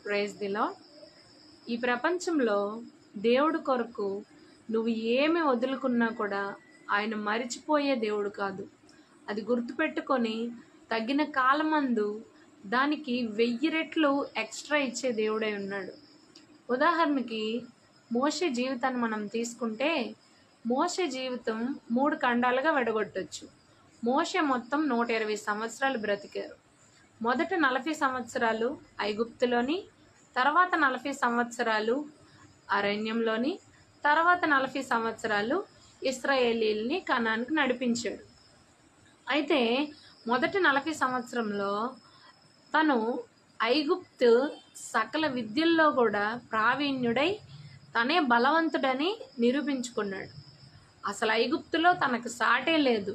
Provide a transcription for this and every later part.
Praise the lord. ఈ ప్రపంచంలో దేవుడు కొరకు నువ్వు ఏమి వదులుకున్నా కూడా ఆయన మరిచిపోయే దేవుడు కాదు. అది గుర్తుపెట్టుకొని తగిన కాలమందు దానికి 1000 రెట్లు ఎక్స్ట్రా ఇచ్చే దేవుడై ఉన్నాడు. ఉదాహరణకి మోషే జీవితాన్ని మనం తీసుకుంటే మోషే జీవితం 3 ఖండాలుగా విడగొట్టొచ్చు. మోషే మొత్తం 120 సంవత్సరాలు బ్రతికారు. మొదట 40 సంవత్సరాలు ఐగుప్తులోని, తర్వాత 40 సంవత్సరాలు అరణ్యంలోని, తర్వాత 40 సంవత్సరాలు ఇశ్రాయేలీల్ని కనానుకు నడిపించాడు. అయితే మొదటి 40 సంవత్సరంలో తను ఐగుప్తు సకల విద్యల్లో కూడా ప్రావీణ్యుడై తనే బలవంతుడని నిరూపించుకున్నాడు. అసలు ఐగుప్తులో తనకు సాటే లేదు.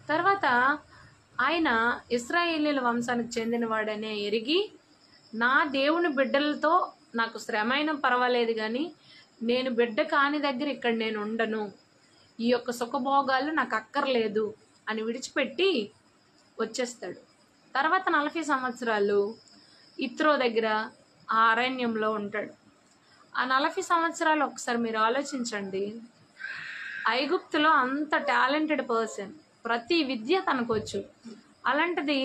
తర్వాత ఆయన ఇశ్రాయేలీల వంశానికి చెందినవాడనే ఎరిగి, నా దేవుని బిడ్డలతో నాకు శ్రమైన పర్వాలేదు కానీ నేను బిడ్డ కాని దగ్గర ఇక్కడ నేను ఉండను, ఈ యొక్క సుఖభోగాలు నాకు అక్కర్లేదు అని విడిచిపెట్టి వచ్చేస్తాడు. తర్వాత 40 సంవత్సరాలు ఇత్రో దగ్గర ఆ అరణ్యంలో ఉంటాడు. ఆ 40 సంవత్సరాలు ఒకసారి మీరు ఆలోచించండి. ఐగుప్తులో అంత టాలెంటెడ్ పర్సన్, ప్రతి విద్య తనకొచ్చు. అలాంటిది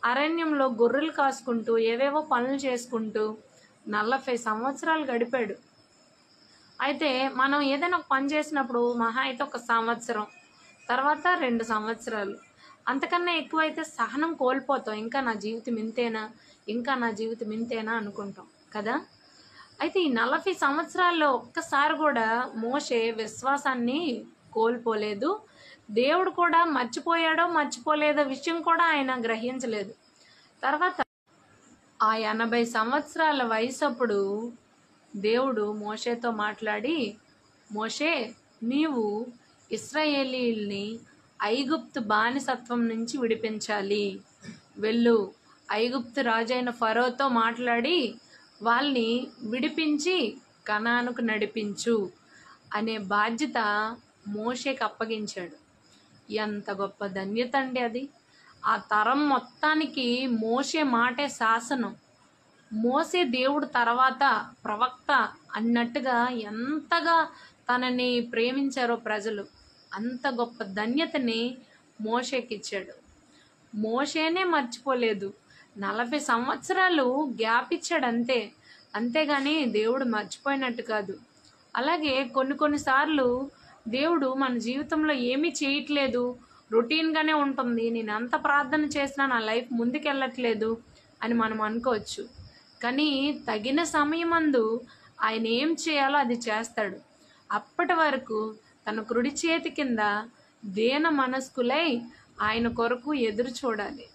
అరణ్యంలో గొర్రెలు కాసుకుంటూ ఏవేవో పనులు చేసుకుంటూ 40 సంవత్సరాలు గడిపాడు. అయితే మనం ఏదైనా ఒక పని చేసినప్పుడు మహా అయితే 1 సంవత్సరం, తర్వాత 2 సంవత్సరాలు, అంతకన్నా ఎక్కువైతే సహనం కోల్పోతాం. ఇంకా నా జీవితం ఇంతేనా, ఇంకా నా జీవితం ఇంతేనా అనుకుంటాం కదా. అయితే ఈ 40 సంవత్సరాల్లో ఒక్కసారి కూడా మోషే విశ్వాసాన్ని కోల్పోలేదు. దేవుడు కూడా మర్చిపోయాడో మర్చిపోలేదో విషయం కూడా ఆయన గ్రహించలేదు. తర్వాత ఆ 80 సంవత్సరాల వయసప్పుడు దేవుడు మోషేతో మాట్లాడి, మోషే, నీవు ఇశ్రాయేలీల్ని ఐగుప్తు బానిసత్వం నుంచి విడిపించాలి. వెళ్ళు, ఐగుప్తు రాజైన ఫరోతో మాట్లాడి వాళ్ళని విడిపించి కనానుకు నడిపించు అనే బాధ్యత మోషేకి అప్పగించాడు. ఎంత గొప్ప ధన్యత అండి అది. ఆ తరం మొత్తానికి మోషే మాటే శాసనం. మోసే దేవుడు తర్వాత ప్రవక్త అన్నట్టుగా ఎంతగా తనని ప్రేమించారో ప్రజలు, అంత గొప్ప ధన్యతని మోషేకి ఇచ్చాడు. మోషేనే మర్చిపోలేదు. 40 సంవత్సరాలు గ్యాప్ ఇచ్చాడు అంతే, అంతేగాని దేవుడు మర్చిపోయినట్టు కాదు. అలాగే కొన్నిసార్లు దేవుడు మన జీవితంలో ఏమీ చేయట్లేదు, రొటీన్గానే ఉంటుంది, నేను అంత ప్రార్థన చేసినా నా లైఫ్ ముందుకెళ్ళట్లేదు అని మనం అనుకోవచ్చు. కానీ తగిన సమయమందు ఆయన ఏం చేయాలో అది చేస్తాడు. అప్పటి వరకు తన కుడి చేతి కింద దీన మనస్కులై ఆయన కొరకు ఎదురు చూడాలి.